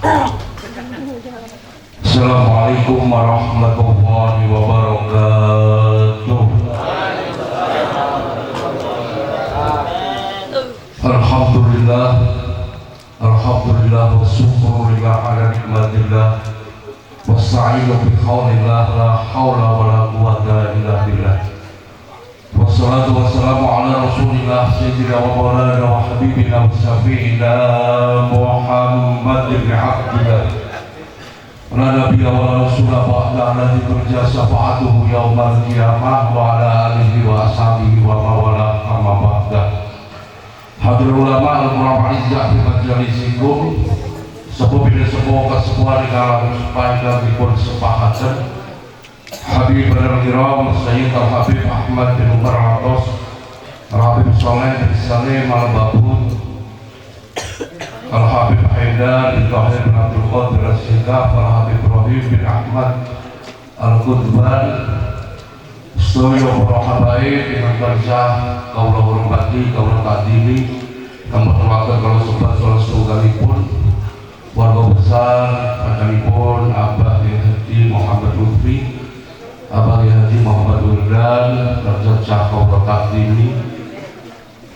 Assalamualaikum warahmatullahi wabarakatuh. Alhamdulillah, alhamdulillah wa syukurillah ala nikmatillah wasta'inu bi haulillah la haula wa la quwwata illa billah. Wassalatu wassalamu ala rasulillah sayyidina wa maulana wa habibina wa syafi'ina Muhammad ibn Abdillah wa nabiyya wa rasulah wa ala alladhi turja syafa'atuhu yawmal qiyamah wa ala alihi wa ashabihi wa mawala amma ba'da. Hadir ulama al-Qur'an izzah fi majalisikum sepuh bin sepuh kesepuhan di kalangan supaya kami pun sepahatan Habib al-Kiram Sayyid al-Habib Ahmad bin Umar Atos Al-Habib Soleh bin Salim al-Babud Al-Habib Haidar bin Tahir bin Abdul Qadir al-Syekaf Al-Habib Ibrahim bin Ahmad Al-Qudban Setuju para habaib dengan barzah kaulah hormati, kaulah kadili kamu terwakil kalau sobat sholat segalipun warga besar akanipun Abah Haji Muhammad Lutfi Abah Haji Muhammad Wirdan Raja Cakau Letak Dini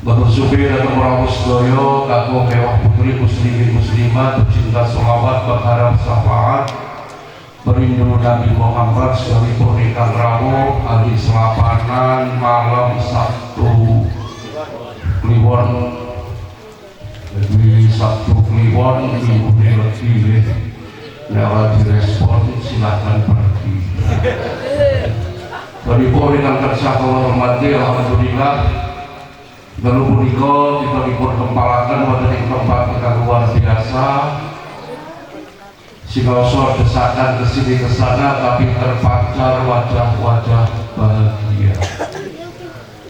Batur Supir dan Murawu Sedoyo Kakung Mewah Putri Muslimin Muslimat Pecinta Sholawat Berharap Syafaat Berindu Nabi Muhammad sekalipun ingkang rawuh hari selapanan malam Sabtu Kliwon jadi Sabtu Kliwon minggu lebih nyawa direspon silahkan pergi beripun ingkang kersa kula hormati alhamdulillah dalu punika kita dipun kempalaken wonten ing tempat ingkang luar biasa Singoso desakan kesini kesana tapi terpancar wajah-wajah bahagia.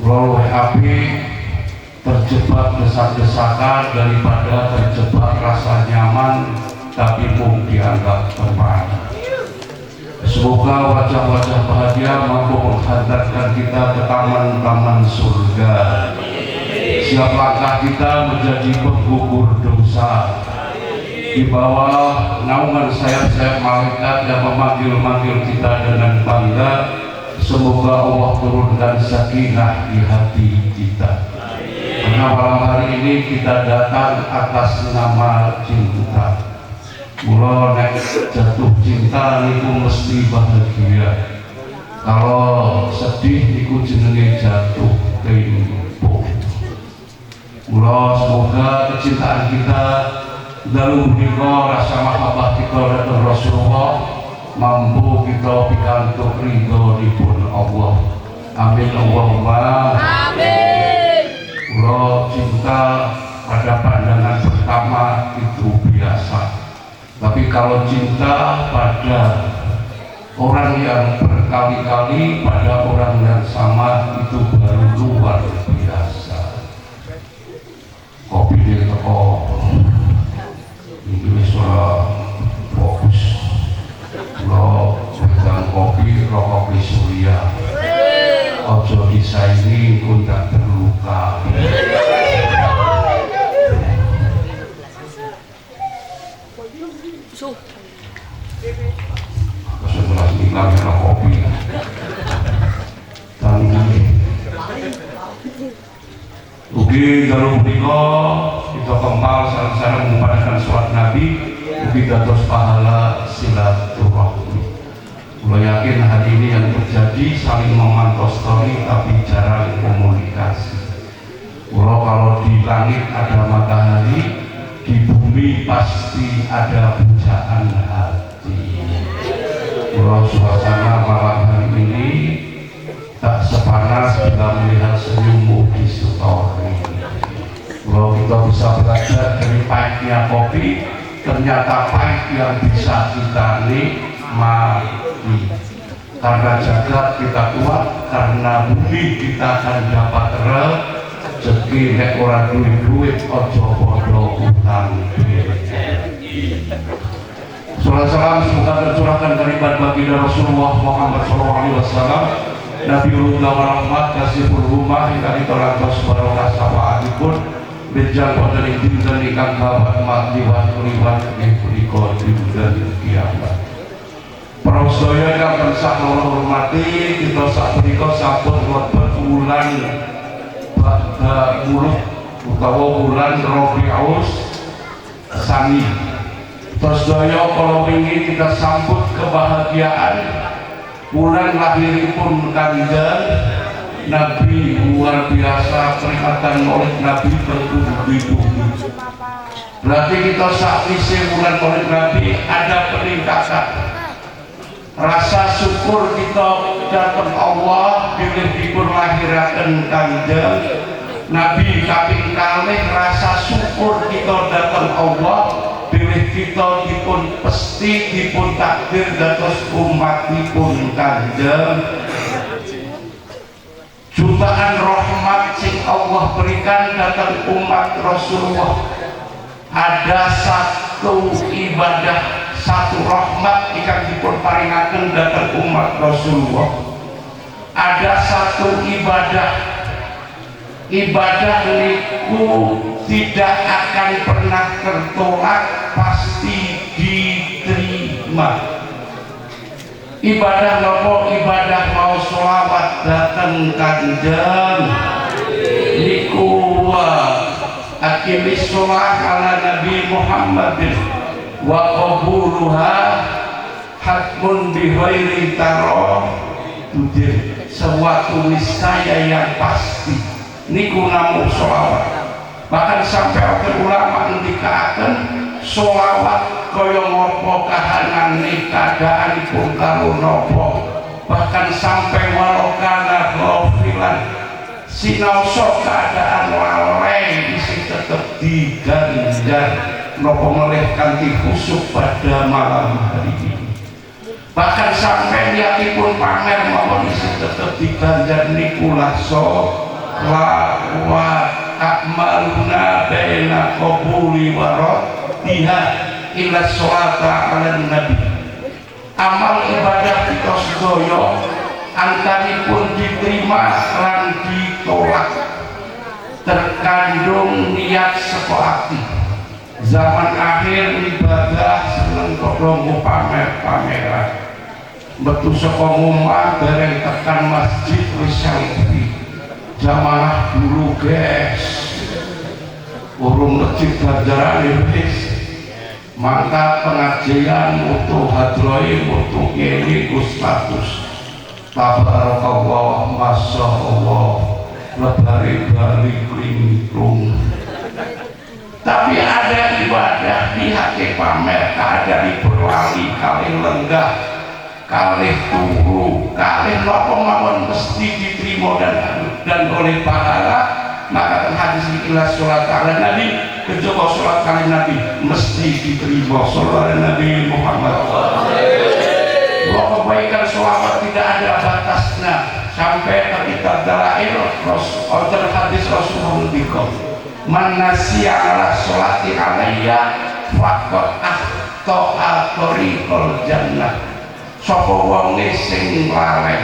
Lalu api terjebak desak-desakan daripada terjebak rasa nyaman tapi mung dianggap teman. Semoga wajah-wajah bahagia mampu menghantarkan kita ke taman-taman surga. Siap langkah kita menjadi penggugur dosa. Di bawah naungan sayap-sayap malaikat yang memanggil-manggil kita dengan bangga. Semoga Allah turunkan sakinah di hati kita. Karena malam hari ini kita datang atas nama cinta. Mula nek jatuh cinta niku mesti bahagia. Kalau sedih niku jenenge jatuh tempo. Mula semoga kecintaan kita dalu punika rasa mahabbah kita dhateng Rasulullah mampu kita pikantuk ridhonipun Allah. Amin Allahumma amin. Kula cinta pada pandangan pertama itu biasa, tapi kalau cinta pada orang yang berkali-kali pada orang yang sama itu baru luar biasa. Kopi dia teko Indonesia fokus lo sedang kopi kopi surya ojo disaingi pun tak terluka setelah tinggal ada kopi tanggung ugi kalau punika kita kempal sareng-sareng mengumpulkan sholat Nabi ugi dados pahala silaturahmi. Kula yakin hari ini yang terjadi saling memantau story tapi jarang komunikasi. Kula kalau di langit ada matahari, di bumi pasti ada pujaan hati. Kula suasana malam hari ini tak sepanas bila melihat senyummu di story. Kalau kita bisa belajar dari pahitnya kopi, ternyata pahit yang bisa kita nikmati. Karena jagat kita kuat, karena bumi kita akan dapat rezeki. Nek ora duit ojo bodoh utang BNI. Salam semoga tercurahkan kalimat baginda Rasulullah Muhammad SAW Nabiul Huda wal Rahmat kasihul rumah hingga ditolantos barokah syafaatipun benjang wonten ing dinten ingkang kabat mat liwat liwat ing punika indah kiamat. Para sedaya kang tansah kula hormati, kita sapunika sampun mlebet wulan Ba'da Muluk utawa wulan Rabiul Tsani. Terus sedaya kala wingi kita sambut kebahagiaan bulan lahiripun Kanjeng Nabi, luar biasa peringatan Maulid Nabi bertubi-tubi. Berarti kita saat isi bulan Maulid Nabi ada peningkatan rasa syukur kita datang Allah bilih dipun lahiraken Kanjeng Nabi kaping kalih, rasa syukur kita datang Allah bilih kita dipun pesti dipun takdir dados umatipun Kanjeng. Jutaan rahmat sing Allah berikan datang umat Rasulullah. Ada satu ibadah, satu rahmat yang dipun paringaken datang umat Rasulullah. Ada satu ibadah niku tidak akan pernah tertolak, pasti diterima. Ibadah nopo? Ibadah mau sholawat datang Kanjeng niku akimis sholat ala Nabi Muhammadin wa qabuluha hatmun bighairi taraddudir, suatu niscaya yang pasti niku namung sholawat. Bahkan sampai ulama ngendikaken sholawat kaya ngopo kahanane keadaanipun karo nopo, bahkan sampai walokana ghafilan sinaosa keadaan lalai isi tetep diganjar nopo meleh kanthi khusyuk pada malam hari ini. Bahkan sampai niatipun pamer mawon isi tetep diganjar nikulah sholawat akmaluna baina qabuli wa raddiha illa sholata ala nabi. Amal ibadah kita sedaya antaripun diterima lan ditolak terkandung niat saka ati. Zaman akhir ibadah seneng padha pamer-pameran, metu saka omah bareng tekan masjid wis selfie. Jamaah dulu guys, urung masjid ganjaran wis mangkat pengajian mutu hadroi mutu kiai status tabarakallah masyaallah lebari-bari klimplung. Tapi ada ibadah di hati pamer, ada di berlali kali lenggah kali turu kali nopo mawon mesti diterima dan oleh pahala. Maka hadis ikhlas sholat ala Nabi, kecoba sholat ala Nabi mesti diterima. Sholat Nabi Muhammad. Bahwa kebaikan sholawat tidak ada batasnya sampai ketika dalail order hadis Rasulullah dikau man nasiya ala sholati alaiya faqad akhta'a thariqal jannah. Sapa wonge sing lali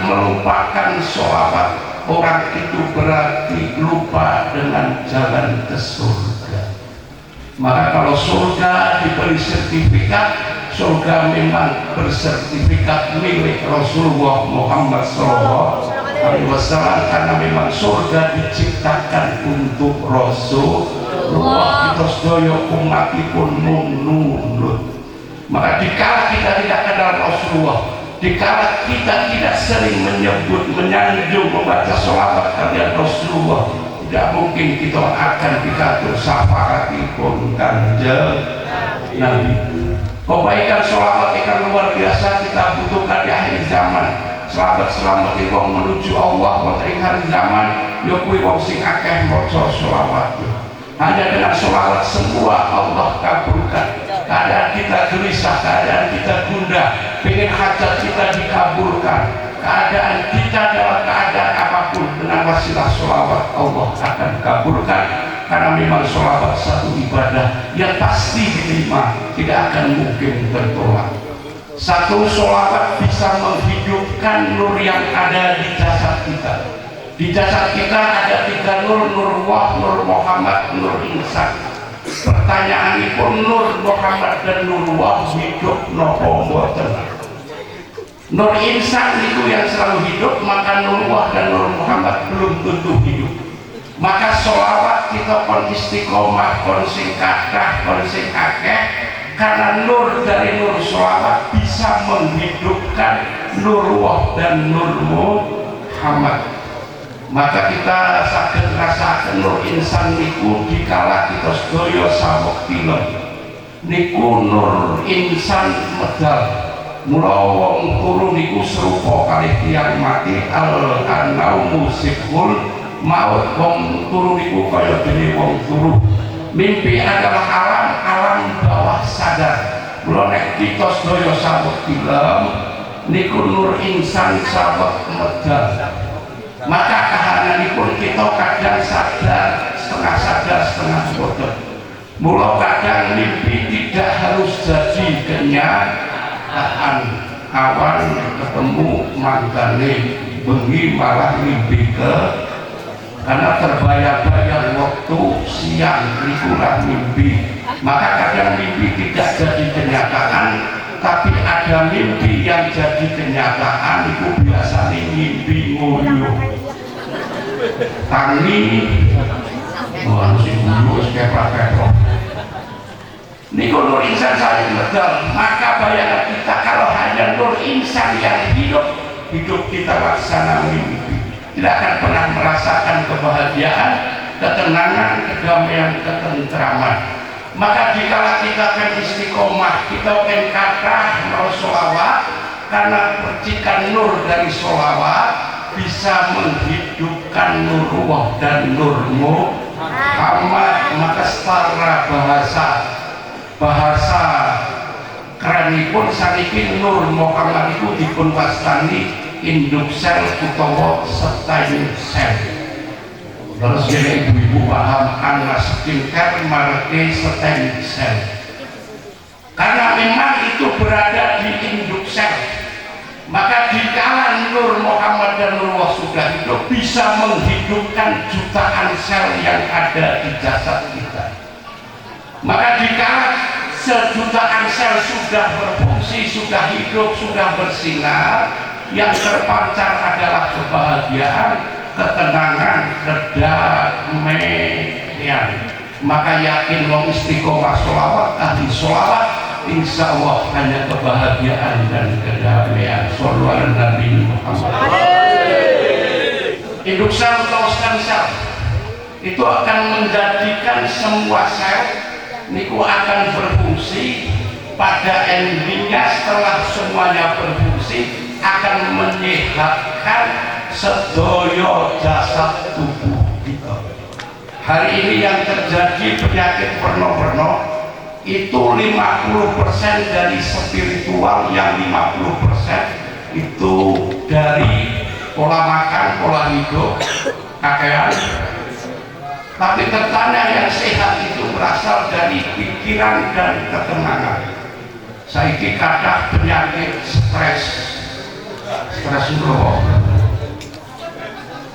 melupakan sholawat, orang itu berarti lupa dengan jalan ke surga. Maka kalau surga diberi sertifikat, surga memang bersertifikat milik Rasulullah Muhammad SAW, karena memang surga diciptakan untuk Rasulullah. Kita sedaya umatipun nunut. Maka dikala kita tidak kenal Rasulullah, dikala kita tidak sering menyebut, menyanjung, membaca sholawat kalian Rasulullah, tidak mungkin kita akan dikatur syafaatipun Kanjeng Nabi. Kebaikan sholawat ikan luar biasa kita butuhkan di akhir zaman. Selamat wong menuju Allah wonten hari zaman yo kuwi wong sing akeh maca sholawat. Hanya dengan sholawat semua Allah kabulkan. Keadaan kita gelisah, keadaan kita gundah, pengen hajat kita dikabulkan, keadaan kita dalam keadaan apapun, dengan wasilah sholawat Allah akan kabulkan. Karena memang sholawat satu ibadah yang pasti diterima, tidak akan mungkin tertolak. Satu sholawat bisa menghidupkan nur yang ada di jasad kita. Di jasad kita ada 3 nur: nur wah, nur Muhammad, nur insan. Pertanyaanipun Nur Muhammad dan Nurullah hidup nopo mboten? Nur insan itu yang selalu hidup, maka Nurullah dan Nur Muhammad belum tentu hidup. Maka sholawat kita kon istiqomah, kon sing kathah, kon sing akeh, karena nur dari nur sholawat bisa menghidupkan Nurullah dan Nur Muhammad. Maka kita saged rasaken nur insan niku dikala kita sedaya saweg film niku nur insan medal. Mula wong turu niku serupa kalih tiyang mati al-anau musikul maut. Wong turu niku kaya dene wong turu. Mimpi adalah alam bawah sadar. Mula nek kita sedaya saweg film niku nur insan saweg medal. Maka kahananipun kita kadang sadar, setengah sadar, setengah bodoh. Mula kadang mimpi tidak harus jadi kenyataan. Awan ketemu mangkane bengi malah mimpi karena terbayang-bayang waktu siang itulah mimpi. Maka kadang mimpi tidak jadi kenyataan, tapi ada mimpi yang jadi kenyataan. Itu biasanya mimpi ngoyo tangi harus ibu kayak praktek ini nur insan saling medal. Maka bayangan kita kalau hanya nur insan yang hidup kita laksana mimpi, tidak akan pernah merasakan kebahagiaan, ketenangan, kedamaian, ketentraman. Maka jika kita akan istiqomah, kita akan kata mau sholawat, karena percikan nur dari sholawat bisa menghidupkan Nurullah dan Nur Muhammad. Maka secara bahasa kerenipun saniki Nur Muhammad itu dipun wastani induk sel utawa stain sel. Terus jadi ibu-ibu paham anak skincare marke stain sel, karena memang itu berada di induk sel. Maka dikala Nur Muhammad dan Nurullah sudah hidup, bisa menghidupkan jutaan sel yang ada di jasad kita. Maka dikala sejutaan sel sudah berfungsi, sudah hidup, sudah bersinar, yang terpancar adalah kebahagiaan, ketenangan, kedamaian. Maka yakin wong istiqomah sholawat, ahli sholawat, insya Allah hanya kebahagiaan dan kedamaian. Shollu ala Nabi Muhammad. Induk sel atau stem sel itu akan menjadikan semua sel niku akan berfungsi. Pada endingnya setelah semuanya berfungsi akan menyehatkan sedaya jasad tubuh kita. Hari ini yang terjadi penyakit perno-perno itu 50% dari spiritual, yang 50% itu dari pola makan, pola hidup, kakean. Tapi tertanya yang sehat itu berasal dari pikiran dan ketenangan. Saiki kathah penyakit stres dulu.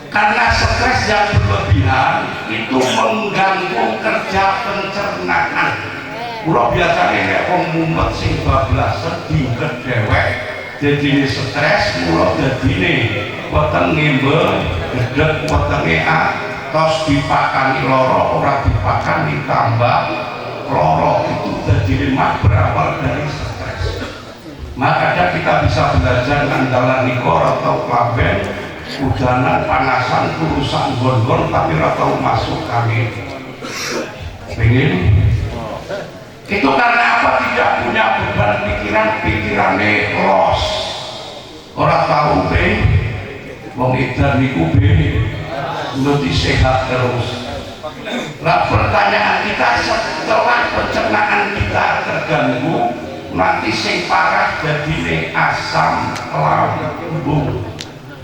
Karena stres yang berlebihan itu mengganggu kerja pencernaan. Kula biasane nek wong mumet sing bablasan dingket dhewek dadine stres, kula dadine wetenge gedhek wetenge tos dipakani loro, ora dipakani tambah loro, itu dadine mak berawal dari stres. Maka kita bisa belajar ngandalan nikor atau klaben, udanan panasan urusan gon-gon tapi ora tau masuk angin. Pengen itu karena apa? Tidak punya beban pikirannya los, orang tahu wong edan niku nanti sehat terus. Nah, pertanyaan kita setelah pencernaan kita terganggu, nanti sing parah jadi asam lambung.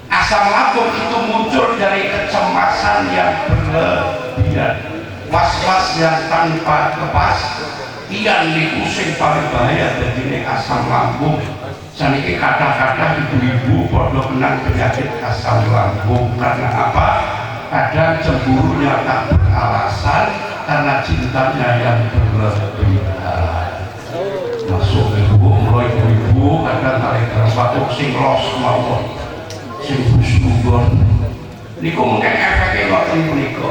Asam lambung itu muncul dari kecemasan yang berlebihan, was-was yang tanpa kepastian. Niku sing paling bahaya dadine asam lambung. Saniki kata-kata ibu-ibu padha kena penyakit asam lambung. Karena apa? Kadang cemburunya tak beralasan, karena cintanya yang berlebihan. Masuk ibu, mulai ibu kadang kali terpatuk sing los mawon, sing husnudon. Niku mungkin efeknya ngoten punika.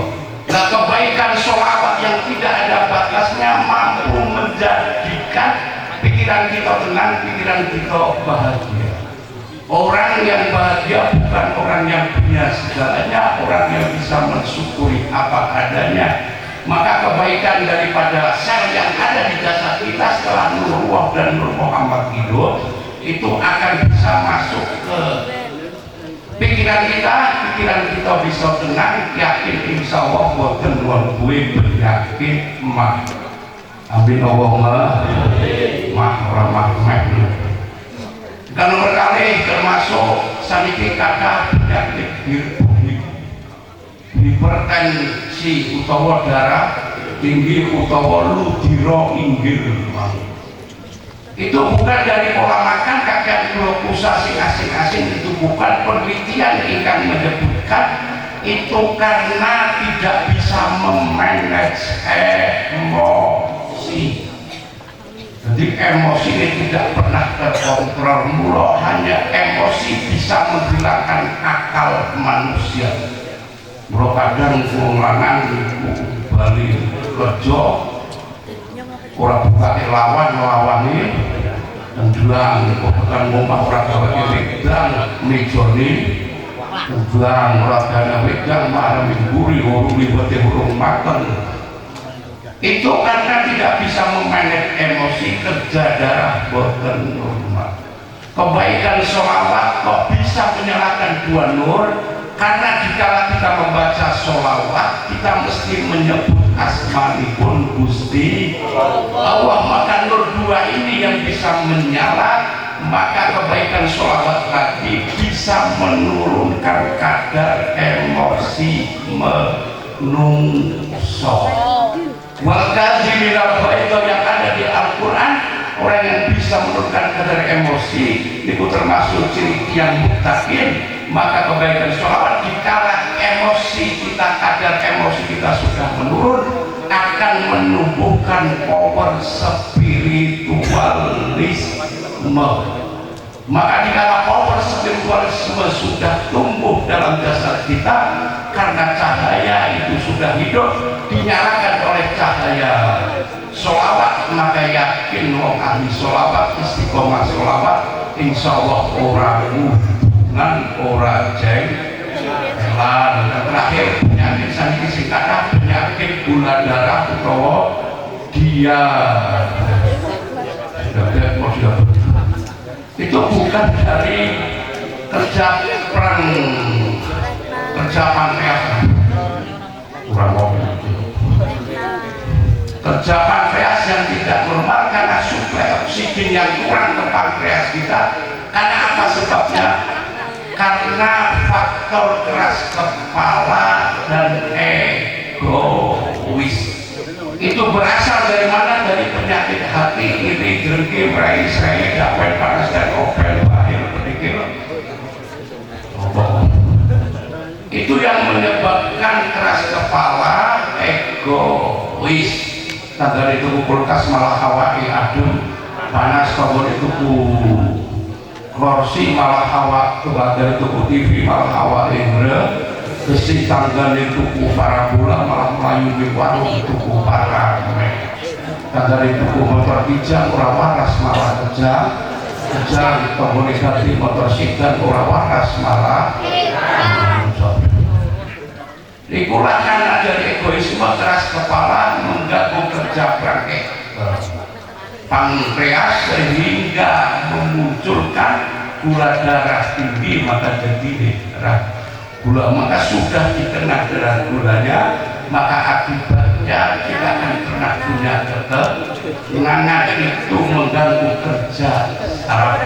Nah, kebaikan sholawat yang tidak ada batasnya mampu menjadikan pikiran kita tenang, pikiran kita bahagia. Orang yang bahagia bukan orang yang punya segalanya, orang yang bisa mensyukuri apa adanya. Maka kebaikan daripada sel yang ada di jasad kita setelah Nur Ruh dan Nur Muhammad hidup itu akan bisa masuk ke pikiran kita bisa tenang, yakin insya Allah boten wong kuwi beryakin mah. Amin Allahumma mah ora mah. Dan nomor kali termasuk saniki kata penyakit hipertensi utawa darah tinggi utawa ludira inggil. Itu bukan dari pola makan kakek glukosa asing-asing, itu bukan penelitian yang menyebutkan itu karena tidak bisa memanage emosi. Jadi emosi ini tidak pernah terkontrol, mula hanya emosi bisa menghilangkan akal manusia. Mula kadang wong lanang bali kerja ora buka lawan ini ndang bukan ngomong ora gawe wedang mejone ndang ora gawe wedang marang mburi ora liwate urung mateng. Itu karena tidak bisa memanage emosi, kerja darah boten normal. Kebaikan sholawat kok bisa menyalakan dua nur, karena jika kita membaca sholawat kita mesti menyebut asmanipun Gusti Allah, maka nur dua ini yang bisa menyala, maka kebaikan sholawat tadi bisa menurunkan kadar emosi menungso. Walkaziminal itu yang ada di Al-Quran, orang yang bisa menurunkan kadar emosi itu termasuk ciri yang muttaqin. Maka kebaikan sholawat dikala emosi kita, kadar emosi kita sudah menurun, akan menumbuhkan power spiritualisme. Maka dikala power spiritualisme sudah tumbuh dalam jasad kita, karena cahaya itu sudah hidup, dinyalakan oleh cahaya sholawat, maka yakin wong ahli sholawat, istiqomah sholawat, insya Allah orang hubungan, orang jengkelan. Dan terakhir penyakit saniki sing kathah, penyakit gula darah utawa diabetes. Itu bukan dari kerja perang, kerja pankreas, kerja pankreas yang tidak normal karena suplai oksigen yang kurang ke pankreas kita. Karena apa sebabnya? Karena faktor keras kepala dan egois. Itu berasal dari mana? Dari penyakit hati, iri, dengki, meraih, serai, gapai, panas, dan opel, bahir, pedikir. Itu yang menyebabkan keras kepala, egois. Tanggal itu kulkas malah hawai adem, panas kabur itu kursi malah hawa, kebadan itu TV malah hawa indra, besi tanggal itu parabola malah melayu di warung itu parame. Tanggal itu motor kijang ora waras malah kejang, tombol negatif motor sidan ora waras malah. Ikulah karena dari egoisme, keras kepala, mengganggu kerja pankreas sehingga memunculkan gula darah tinggi, maka jadi darah gula, maka sudah dikena darah gulanya, maka akibatnya kita akan pernah punya ketenangan. Itu mengganggu kerja saraf.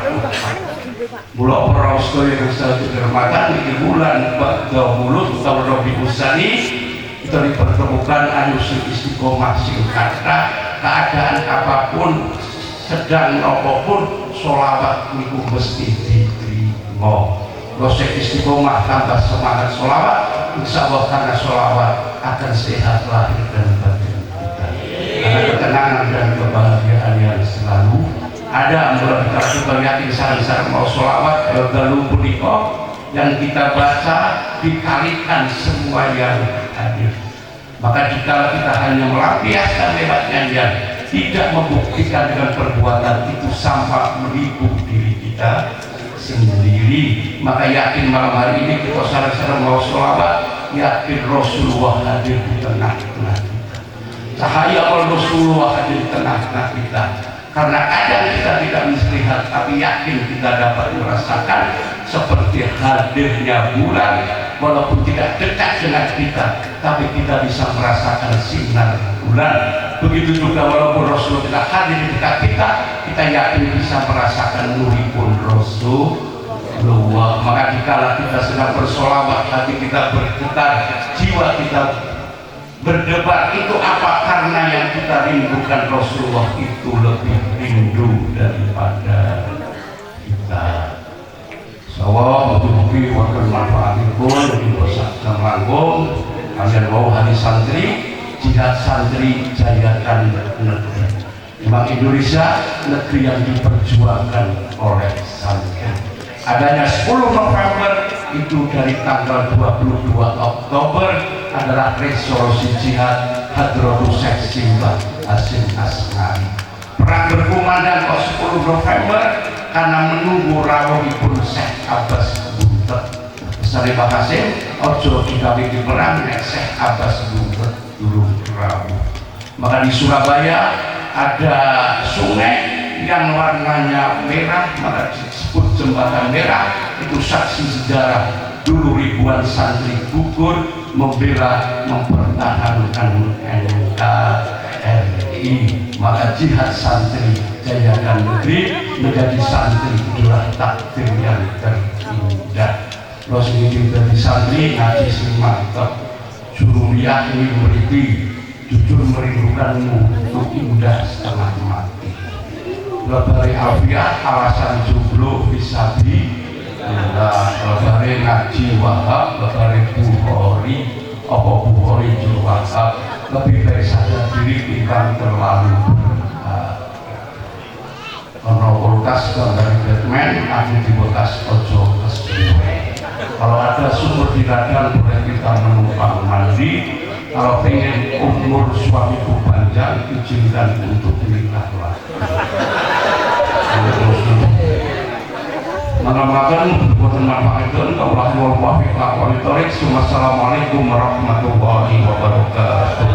Mula para sedaya yang saya dihormati, di bulan Ba'da Mulut atau Rabiul Tsani kita dipertemukan anu istiqomah sing kata keadaan apapun, sedang apapun, sholawat niku mesti diterima. Kalau istiqomah tambah semangat sholawat, insya Allah karena sholawat akan sehat lahir dan batin. ada ketenangan dan kebahagiaan yang selalu ada. Mulai kita yakin sarang-sarang mau sholawat dalam punika yang kita baca dikalikan semua yang hadir. Maka jika kita hanya melampiaskan lewat nyanyian, tidak membuktikan dengan perbuatan, itu sampah menipu diri kita sendiri. Maka yakin malam hari ini kita sarang-sarang mau sholawat, yakin Rasulullah hadir di tengah-tengah kita. Cahaya Rasulullah hadir di tengah-tengah kita. Karena kadang kita tidak melihat, tapi yakin kita dapat merasakan seperti hadirnya bulan, walaupun tidak dekat dengan kita, tapi kita bisa merasakan sinar bulan. Begitu juga walaupun Rasulullah tidak hadir di dekat kita, kita yakin bisa merasakan nuripun Rasulullah. Maka dikala kita sedang bersolawat, hati kita bergetar, jiwa kita berdebar, itu apa? Karena yang kita rindukan Rasulullah itu lebih rindu daripada kita. Sawah mugi-mugi wonten manfaatipun di Pusat Langgung kalian wau hari santri jihad santri jayakan negeri. Memang Indonesia negeri yang diperjuangkan oleh santri. Adanya 10 November itu dari tanggal 22 Oktober adalah resolusi jihad Hadratus Syekh Simbah Hasyim As'ari. Perang berkumandang 10 November karena menunggu rawuhipun Syekh Abbas Buntet. Sari Pak Hasyim ojo digawe perang nek Syekh Abbas Buntet durung rawuh. Maka di Surabaya ada sungai yang warnanya merah, maka disebut jembatan merah. Itu saksi sejarah dulu ribuan santri gugur membela mempertahankan NKRI. Maka jihad santri jayakan negeri, menjadi santri itulah takdir yang terindah. Rasul ini dari santri ngaji mantap, sururiah ini beriti jujur merindukanmu untuk indah setengah mati. Lebari alfiah alasan jublo bisabi, lebari ngaji wahab, lebari bukhori apa bukhori wahab, lebih baik sadar diri timbang terlalu ono kulkas dari Batman aku di kulkas ojo kesuwe. Kalau ada sumur di ladang boleh kita menumpang mandi. Kalau pengen umur suamiku panjang, izinkan untuk menikahlah. Makan buatan manfaatkan Allah wafiq lakukan torik. Assalamualaikum warahmatullahi wabarakatuh.